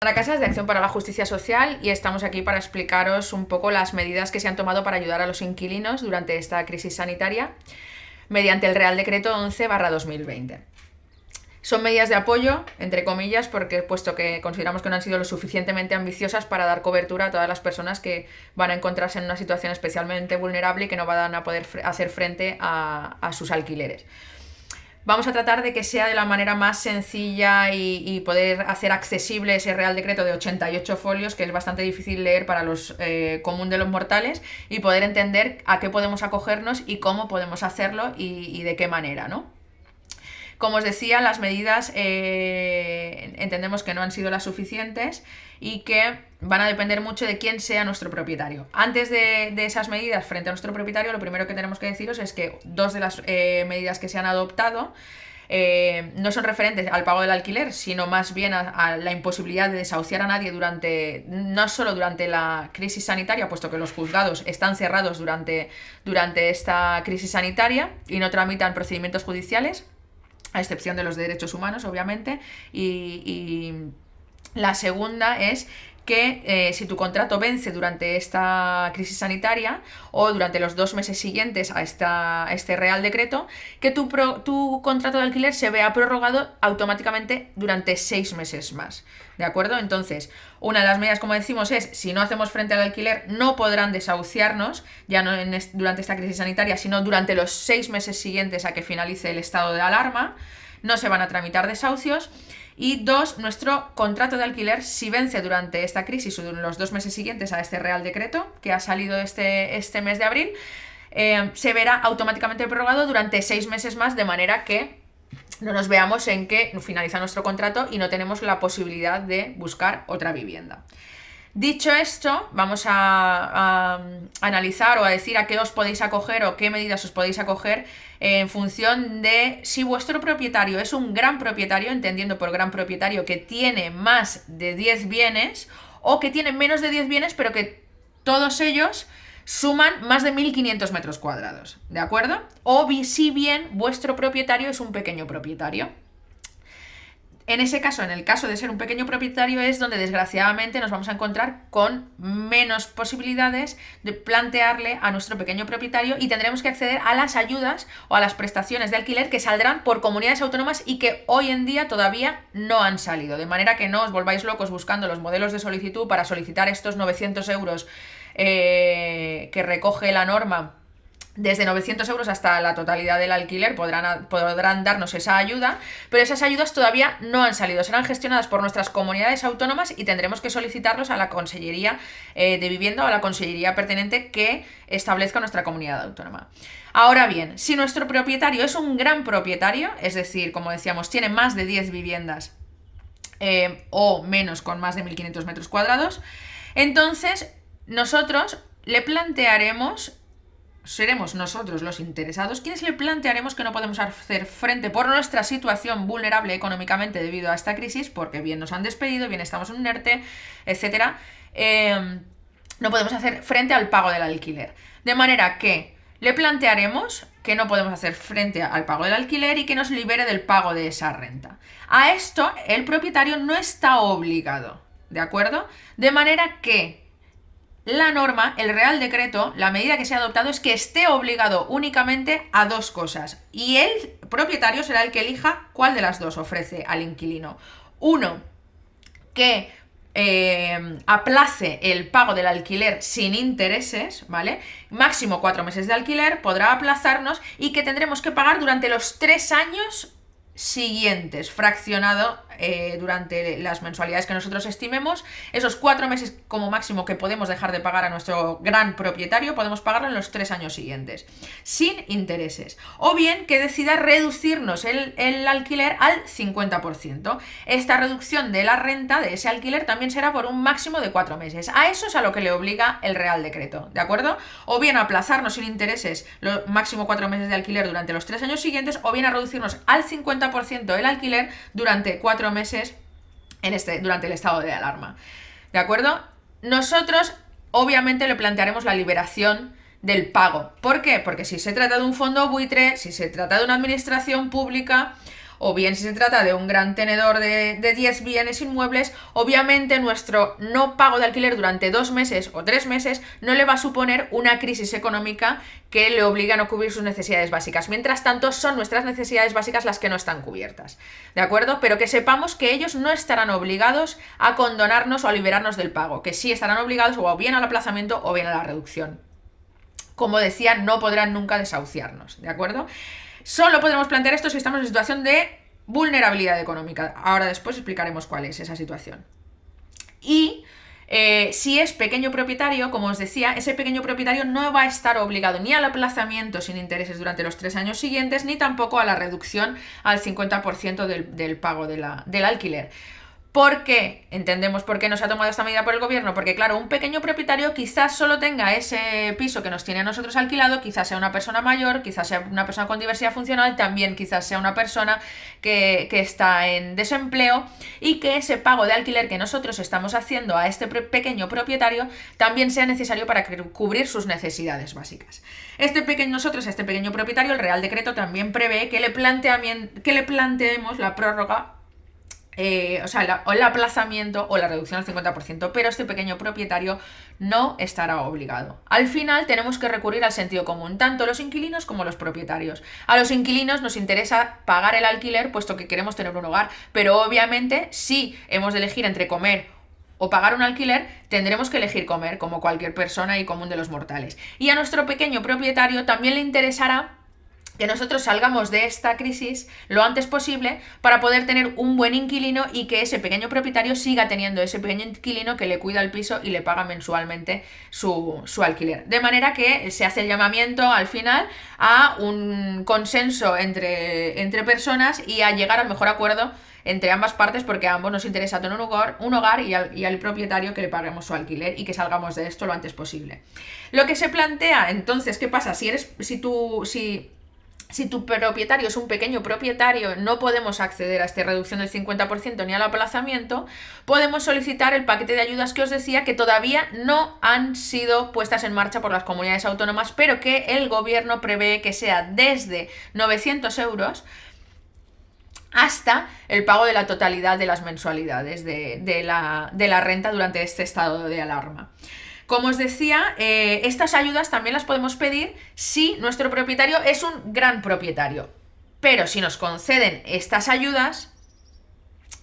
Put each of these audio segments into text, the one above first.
La Casa es de Acción para la Justicia Social y estamos aquí para explicaros un poco las medidas que se han tomado para ayudar a los inquilinos durante esta crisis sanitaria mediante el Real Decreto 11/2020. Son medidas de apoyo, entre comillas, porque puesto que consideramos que no han sido lo suficientemente ambiciosas para dar cobertura a todas las personas que van a encontrarse en una situación especialmente vulnerable y que no van a poder hacer frente a sus alquileres. Vamos a tratar de que sea de la manera más sencilla y poder hacer accesible ese Real Decreto de 88 folios, que es bastante difícil leer para los común de los mortales, y poder entender a qué podemos acogernos y cómo podemos hacerlo y de qué manera, ¿no? Como os decía, las medidas entendemos que no han sido las suficientes y que van a depender mucho de quién sea nuestro propietario. Antes de esas medidas frente a nuestro propietario, lo primero que tenemos que deciros es que dos de las medidas que se han adoptado no son referentes al pago del alquiler, sino más bien a la imposibilidad de desahuciar a nadie no solo durante la crisis sanitaria, puesto que los juzgados están cerrados durante esta crisis sanitaria y no tramitan procedimientos judiciales, a excepción de los de derechos humanos, obviamente, y la segunda es que si tu contrato vence durante esta crisis sanitaria o durante los 2 meses siguientes a este Real Decreto, que tu contrato de alquiler se vea prorrogado automáticamente durante 6 meses más. ¿De acuerdo? Entonces, una de las medidas, como decimos, es si no hacemos frente al alquiler, no podrán desahuciarnos, ya no durante esta crisis sanitaria, sino durante los 6 meses siguientes a que finalice el estado de alarma. No se van a tramitar desahucios. Y dos, nuestro contrato de alquiler, si vence durante esta crisis o en los 2 meses siguientes a este Real Decreto que ha salido este mes de abril, se verá automáticamente prorrogado durante 6 meses más, de manera que no nos veamos en que finaliza nuestro contrato y no tenemos la posibilidad de buscar otra vivienda. Dicho esto, vamos a analizar o a decir a qué os podéis acoger o qué medidas os podéis acoger en función de si vuestro propietario es un gran propietario, entendiendo por gran propietario que tiene más de 10 bienes o que tiene menos de 10 bienes, pero que todos ellos suman más de 1.500 metros cuadrados, ¿de acuerdo? O si bien vuestro propietario es un pequeño propietario. En ese caso, en el caso de ser un pequeño propietario, es donde desgraciadamente nos vamos a encontrar con menos posibilidades de plantearle a nuestro pequeño propietario y tendremos que acceder a las ayudas o a las prestaciones de alquiler que saldrán por comunidades autónomas y que hoy en día todavía no han salido. De manera que no os volváis locos buscando los modelos de solicitud para solicitar estos 900 euros que recoge la norma. Desde 900 euros hasta la totalidad del alquiler podrán darnos esa ayuda, pero esas ayudas todavía no han salido. Serán gestionadas por nuestras comunidades autónomas y tendremos que solicitarlos a la Consellería de Vivienda o a la Consellería pertinente que establezca nuestra comunidad autónoma. Ahora bien, si nuestro propietario es un gran propietario, es decir, como decíamos, tiene más de 10 viviendas o menos con más de 1.500 metros cuadrados, entonces nosotros le plantearemos... Seremos nosotros los interesados quienes le plantearemos que no podemos hacer frente por nuestra situación vulnerable económicamente debido a esta crisis, porque bien nos han despedido, bien estamos en un ERTE, etc. No podemos hacer frente al pago del alquiler. De manera que le plantearemos que no podemos hacer frente al pago del alquiler y que nos libere del pago de esa renta. A esto el propietario no está obligado, ¿de acuerdo? De manera que la norma, el Real Decreto, la medida que se ha adoptado es que esté obligado únicamente a 2 cosas y el propietario será el que elija cuál de las 2 ofrece al inquilino. Uno, que aplace el pago del alquiler sin intereses, ¿vale? Máximo 4 meses de alquiler, podrá aplazarnos y que tendremos que pagar durante los 3 años siguientes, fraccionado durante las mensualidades que nosotros estimemos. Esos 4 meses como máximo que podemos dejar de pagar a nuestro gran propietario, podemos pagarlo en los 3 años siguientes, sin intereses. O bien que decida reducirnos el alquiler al 50%. Esta reducción de la renta de ese alquiler también será por un máximo de 4 meses. A eso es a lo que le obliga el Real Decreto, ¿de acuerdo? O bien a aplazarnos sin intereses los máximo 4 meses de alquiler durante los 3 años siguientes, o bien a reducirnos al 50% el alquiler durante 4 meses durante el estado de alarma. ¿De acuerdo? Nosotros obviamente le plantearemos la liberación del pago. ¿Por qué? Porque si se trata de un fondo buitre, si se trata de una administración pública o bien si se trata de un gran tenedor de 10 bienes inmuebles, obviamente nuestro no pago de alquiler durante 2 meses o 3 meses no le va a suponer una crisis económica que le obliga a no cubrir sus necesidades básicas. Mientras tanto, son nuestras necesidades básicas las que no están cubiertas, ¿de acuerdo? Pero que sepamos que ellos no estarán obligados a condonarnos o a liberarnos del pago, que sí estarán obligados o bien al aplazamiento o bien a la reducción. Como decía, no podrán nunca desahuciarnos, ¿de acuerdo? Solo podremos plantear esto si estamos en situación de vulnerabilidad económica. Ahora después explicaremos cuál es esa situación. Y si es pequeño propietario, como os decía, ese pequeño propietario no va a estar obligado ni al aplazamiento sin intereses durante los 3 años siguientes, ni tampoco a la reducción al 50% del pago del alquiler. ¿Por qué? Entendemos por qué no se ha tomado esta medida por el gobierno, porque claro, un pequeño propietario quizás solo tenga ese piso que nos tiene a nosotros alquilado, quizás sea una persona mayor, quizás sea una persona con diversidad funcional, también quizás sea una persona que está en desempleo, y que ese pago de alquiler que nosotros estamos haciendo a este pequeño propietario también sea necesario para cubrir sus necesidades básicas. A este pequeño propietario, el Real Decreto también prevé que le planteemos la prórroga, o el aplazamiento o la reducción al 50%, pero este pequeño propietario no estará obligado. Al final tenemos que recurrir al sentido común, tanto los inquilinos como los propietarios. A los inquilinos nos interesa pagar el alquiler puesto que queremos tener un hogar, pero obviamente si hemos de elegir entre comer o pagar un alquiler, tendremos que elegir comer, como cualquier persona y común de los mortales. Y a nuestro pequeño propietario también le interesará que nosotros salgamos de esta crisis lo antes posible para poder tener un buen inquilino y que ese pequeño propietario siga teniendo ese pequeño inquilino que le cuida el piso y le paga mensualmente su alquiler. De manera que se hace el llamamiento al final a un consenso entre personas y a llegar al mejor acuerdo entre ambas partes, porque a ambos nos interesa tener un hogar y al propietario que le paguemos su alquiler y que salgamos de esto lo antes posible. Lo que se plantea entonces, ¿qué pasa? Si tu propietario es un pequeño propietario, no podemos acceder a esta reducción del 50% ni al aplazamiento, podemos solicitar el paquete de ayudas que os decía, que todavía no han sido puestas en marcha por las comunidades autónomas, pero que el gobierno prevé que sea desde 900 euros hasta el pago de la totalidad de las mensualidades de la renta durante este estado de alarma. Como os decía, estas ayudas también las podemos pedir si nuestro propietario es un gran propietario. Pero si nos conceden estas ayudas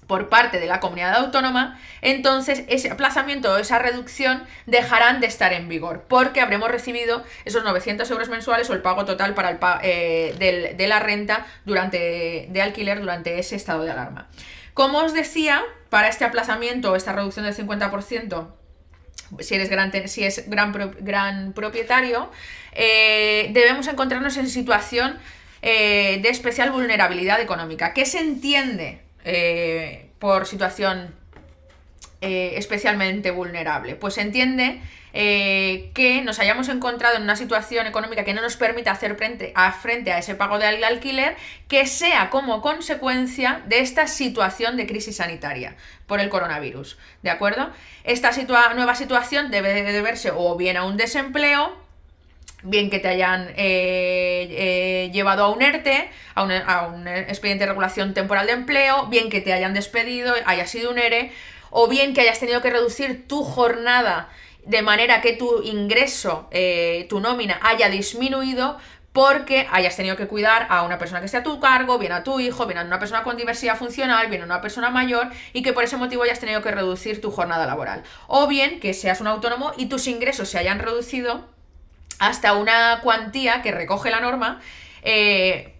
por parte de la comunidad autónoma, entonces ese aplazamiento o esa reducción dejarán de estar en vigor, porque habremos recibido esos 900 euros mensuales o el pago total para de la renta de alquiler durante ese estado de alarma. Como os decía, para este aplazamiento o esta reducción del 50%, si es gran propietario, debemos encontrarnos en situación de especial vulnerabilidad económica. ¿Qué se entiende por situación especialmente vulnerable? Pues se entiende que nos hayamos encontrado en una situación económica que no nos permita hacer frente a ese pago del alquiler, que sea como consecuencia de esta situación de crisis sanitaria por el coronavirus, ¿de acuerdo? Esta nueva situación debe deberse o bien a un desempleo, bien que te hayan llevado a un ERTE, a un expediente de regulación temporal de empleo, bien que te hayan despedido, haya sido un ERE, o bien que hayas tenido que reducir tu jornada de manera que tu ingreso, tu nómina haya disminuido porque hayas tenido que cuidar a una persona que esté a tu cargo, bien a tu hijo, bien a una persona con diversidad funcional, bien a una persona mayor, y que por ese motivo hayas tenido que reducir tu jornada laboral. O bien que seas un autónomo y tus ingresos se hayan reducido hasta una cuantía que recoge la norma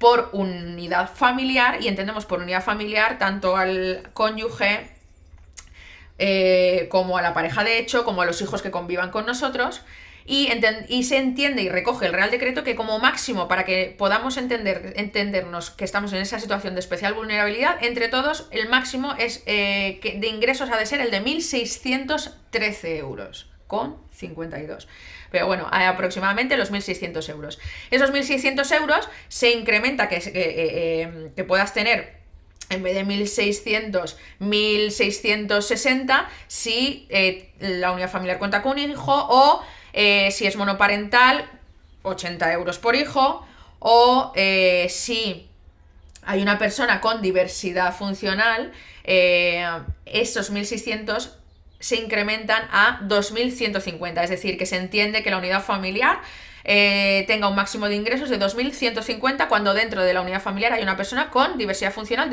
por unidad familiar, y entendemos por unidad familiar tanto al cónyuge como a la pareja de hecho, como a los hijos que convivan con nosotros, y se entiende y recoge el Real Decreto que como máximo, para que podamos entendernos que estamos en esa situación de especial vulnerabilidad, entre todos, el máximo es de ingresos ha de ser el de 1.613 euros con 52. Pero bueno, aproximadamente los 1.600 euros. Esos 1.600 euros se incrementa que puedas tener, en vez de 1.600, 1.660 si la unidad familiar cuenta con un hijo, o si es monoparental, 80 euros por hijo, o si hay una persona con diversidad funcional, esos 1.600 se incrementan a 2.150, es decir, que se entiende que la unidad familiar tenga un máximo de ingresos de 2.150 cuando dentro de la unidad familiar hay una persona con diversidad funcional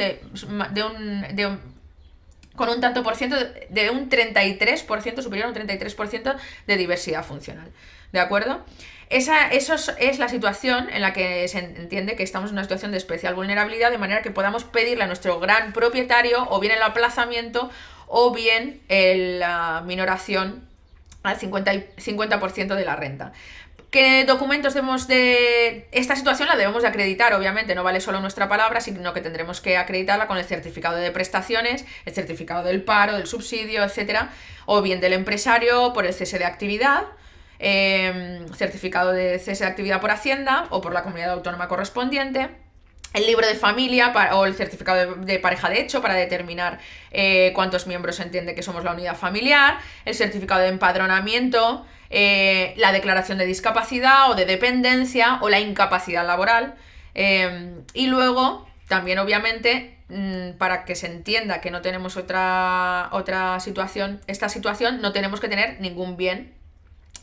con un tanto por ciento, de un 33%, superior a un 33% de diversidad funcional. ¿De acuerdo? Eso es la situación en la que se entiende que estamos en una situación de especial vulnerabilidad, de manera que podamos pedirle a nuestro gran propietario o bien el aplazamiento o bien la minoración al 50% de la renta. ¿Qué documentos debemos de...? Esta situación la debemos de acreditar, obviamente, no vale solo nuestra palabra, sino que tendremos que acreditarla con el certificado de prestaciones, el certificado del paro, del subsidio, etcétera, o bien del empresario por el cese de actividad, certificado de cese de actividad por Hacienda o por la comunidad autónoma correspondiente, el libro de familia o el certificado de pareja de hecho para determinar cuántos miembros se entiende que somos la unidad familiar, el certificado de empadronamiento, la declaración de discapacidad o de dependencia o la incapacidad laboral, y luego también obviamente para que se entienda que no tenemos otra situación, esta situación, no tenemos que tener ningún bien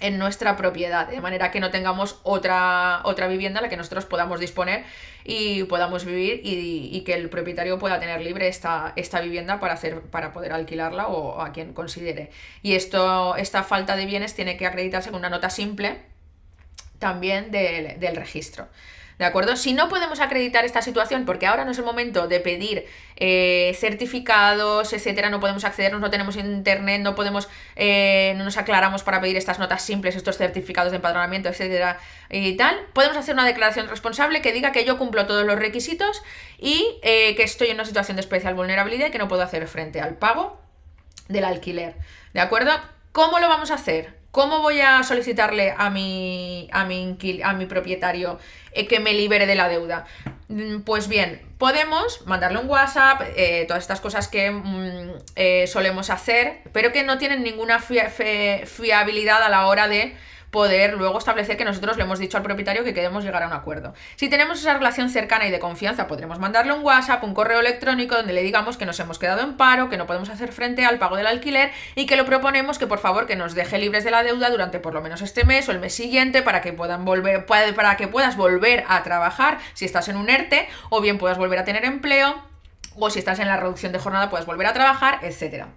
en nuestra propiedad, de manera que no tengamos otra vivienda en la que nosotros podamos disponer y podamos vivir y que el propietario pueda tener libre esta vivienda para poder alquilarla o a quien considere. Y esta falta de bienes tiene que acreditarse con una nota simple también del registro. ¿De acuerdo? Si no podemos acreditar esta situación, porque ahora no es el momento de pedir certificados, etcétera, no podemos accedernos, no tenemos internet, no nos aclaramos para pedir estas notas simples, estos certificados de empadronamiento, etcétera, y tal, podemos hacer una declaración responsable que diga que yo cumplo todos los requisitos y que estoy en una situación de especial vulnerabilidad y que no puedo hacer frente al pago del alquiler. ¿De acuerdo? ¿Cómo lo vamos a hacer? ¿Cómo voy a solicitarle a mi propietario que me libere de la deuda? Pues bien, podemos mandarle un WhatsApp, todas estas cosas que solemos hacer, pero que no tienen ninguna fiabilidad a la hora de poder luego establecer que nosotros le hemos dicho al propietario que queremos llegar a un acuerdo. Si tenemos esa relación cercana y de confianza, podremos mandarle un WhatsApp, un correo electrónico donde le digamos que nos hemos quedado en paro, que no podemos hacer frente al pago del alquiler y que lo proponemos que por favor que nos deje libres de la deuda durante por lo menos este mes o el mes siguiente para que puedas volver a trabajar si estás en un ERTE, o bien puedas volver a tener empleo, o si estás en la reducción de jornada puedas volver a trabajar, etcétera.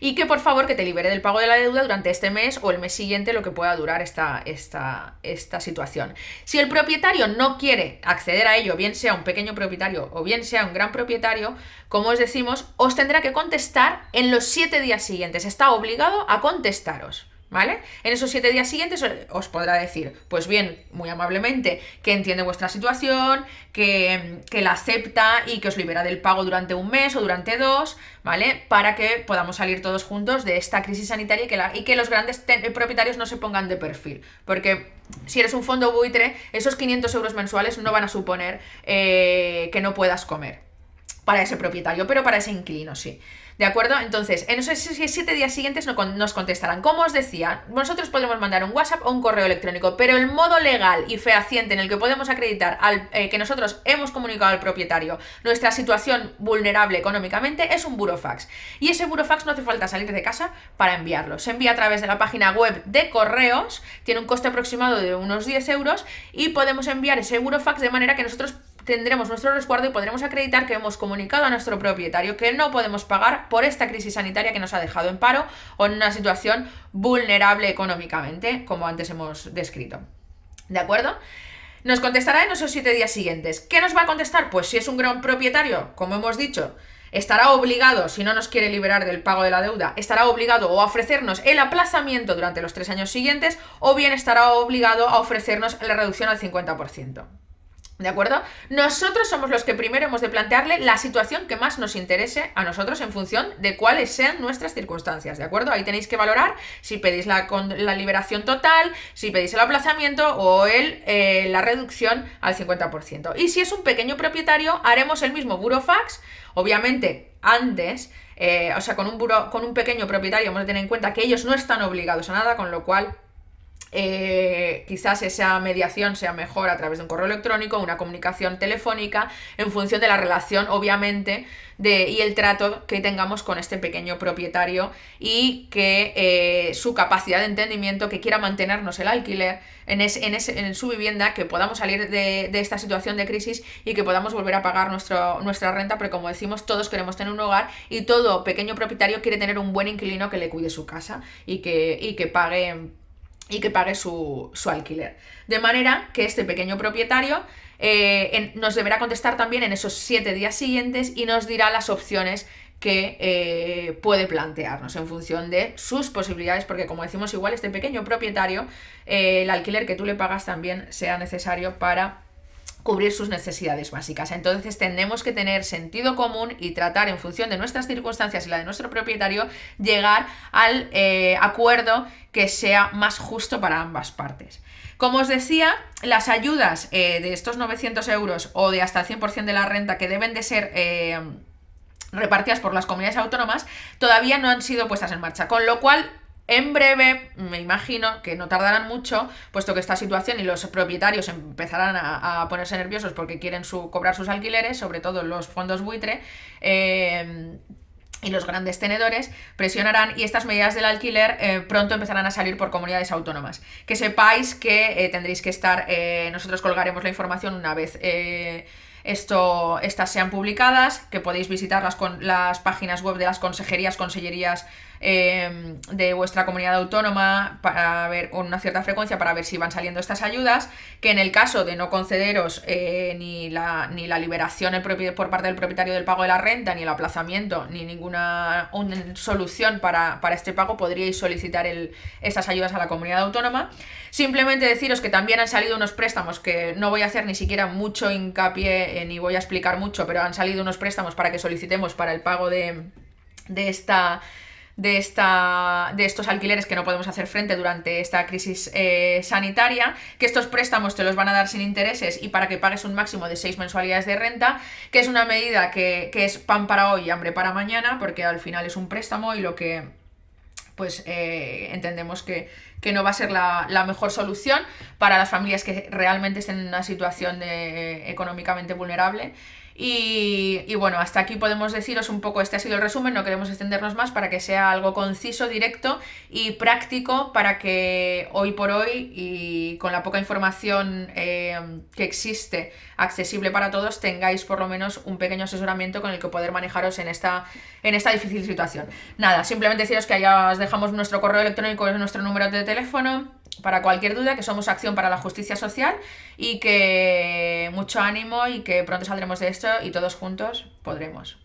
Y que por favor que te libere del pago de la deuda durante este mes o el mes siguiente, lo que pueda durar esta situación. Si el propietario no quiere acceder a ello, bien sea un pequeño propietario o bien sea un gran propietario, como os decimos, os tendrá que contestar en los 7 días siguientes. Está obligado a contestaros, ¿vale? En esos 7 días siguientes os podrá decir, pues bien, muy amablemente, que entiende vuestra situación, que la acepta y que os libera del pago durante un mes o durante 2, ¿vale? Para que podamos salir todos juntos de esta crisis sanitaria y que los grandes propietarios no se pongan de perfil. Porque si eres un fondo buitre, esos 500 euros mensuales no van a suponer que no puedas comer para ese propietario, pero para ese inquilino sí. ¿De acuerdo? Entonces, en esos 7 días siguientes nos contestarán. Como os decía, nosotros podremos mandar un WhatsApp o un correo electrónico, pero el modo legal y fehaciente en el que podemos acreditar que nosotros hemos comunicado al propietario nuestra situación vulnerable económicamente es un burofax. Y ese burofax no hace falta salir de casa para enviarlo. Se envía a través de la página web de correos, tiene un coste aproximado de unos 10 euros y podemos enviar ese burofax de manera que nosotros tendremos nuestro resguardo y podremos acreditar que hemos comunicado a nuestro propietario que no podemos pagar por esta crisis sanitaria que nos ha dejado en paro o en una situación vulnerable económicamente, como antes hemos descrito. ¿De acuerdo? Nos contestará en esos 7 días siguientes. ¿Qué nos va a contestar? Pues si es un gran propietario, como hemos dicho, estará obligado, si no nos quiere liberar del pago de la deuda, estará obligado o a ofrecernos el aplazamiento durante los 3 años siguientes, o bien estará obligado a ofrecernos la reducción al 50%. ¿De acuerdo? Nosotros somos los que primero hemos de plantearle la situación que más nos interese a nosotros en función de cuáles sean nuestras circunstancias, ¿de acuerdo? Ahí tenéis que valorar si pedís la liberación total, si pedís el aplazamiento o la reducción al 50%. Y si es un pequeño propietario, haremos el mismo burofax, obviamente antes, con un pequeño propietario hemos de tener en cuenta que ellos no están obligados a nada, con lo cual quizás esa mediación sea mejor a través de un correo electrónico, una comunicación telefónica, en función de la relación, obviamente, y el trato que tengamos con este pequeño propietario, y que su capacidad de entendimiento, que quiera mantenernos el alquiler en su vivienda, que podamos salir de esta situación de crisis y que podamos volver a pagar nuestra renta, porque como decimos, todos queremos tener un hogar y todo pequeño propietario quiere tener un buen inquilino que le cuide su casa y que pague su alquiler. De manera que este pequeño propietario nos deberá contestar también en esos 7 días siguientes y nos dirá las opciones que puede plantearnos en función de sus posibilidades, porque como decimos, igual este pequeño propietario, el alquiler que tú le pagas también sea necesario para cubrir sus necesidades básicas. Entonces tenemos que tener sentido común y tratar en función de nuestras circunstancias y la de nuestro propietario, llegar al acuerdo que sea más justo para ambas partes. Como os decía, las ayudas de estos 900 euros o de hasta el 100% de la renta, que deben de ser repartidas por las comunidades autónomas, todavía no han sido puestas en marcha, con lo cual en breve, me imagino que no tardarán mucho, puesto que esta situación y los propietarios empezarán a ponerse nerviosos porque quieren cobrar sus alquileres, sobre todo los fondos buitre, y los grandes tenedores presionarán, y estas medidas del alquiler pronto empezarán a salir por comunidades autónomas. Que sepáis que tendréis que estar, nosotros colgaremos la información una vez estas sean publicadas, que podéis visitar las páginas web de las consellerías de vuestra comunidad autónoma para ver con una cierta frecuencia, para ver si van saliendo estas ayudas, que en el caso de no concederos ni la liberación por parte del propietario del pago de la renta, ni el aplazamiento, ni ninguna solución para este pago, podríais solicitar estas ayudas a la comunidad autónoma. Simplemente deciros que también han salido unos préstamos, que no voy a hacer ni siquiera mucho hincapié ni voy a explicar mucho, pero han salido unos préstamos para que solicitemos para el pago de estos alquileres que no podemos hacer frente durante esta crisis sanitaria, que estos préstamos te los van a dar sin intereses y para que pagues un máximo de 6 mensualidades de renta, que es una medida que es pan para hoy y hambre para mañana, porque al final es un préstamo y lo que pues entendemos que no va a ser la mejor solución para las familias que realmente estén en una situación económicamente vulnerable. Y bueno, hasta aquí podemos deciros un poco, este ha sido el resumen, no queremos extendernos más, para que sea algo conciso, directo y práctico, para que hoy por hoy y con la poca información que existe accesible para todos, tengáis por lo menos un pequeño asesoramiento con el que poder manejaros en esta difícil situación. Nada, simplemente deciros que allá os dejamos nuestro correo electrónico, es nuestro número de teléfono para cualquier duda, que somos Acción para la Justicia Social, y que mucho ánimo y que pronto saldremos de esto y todos juntos podremos.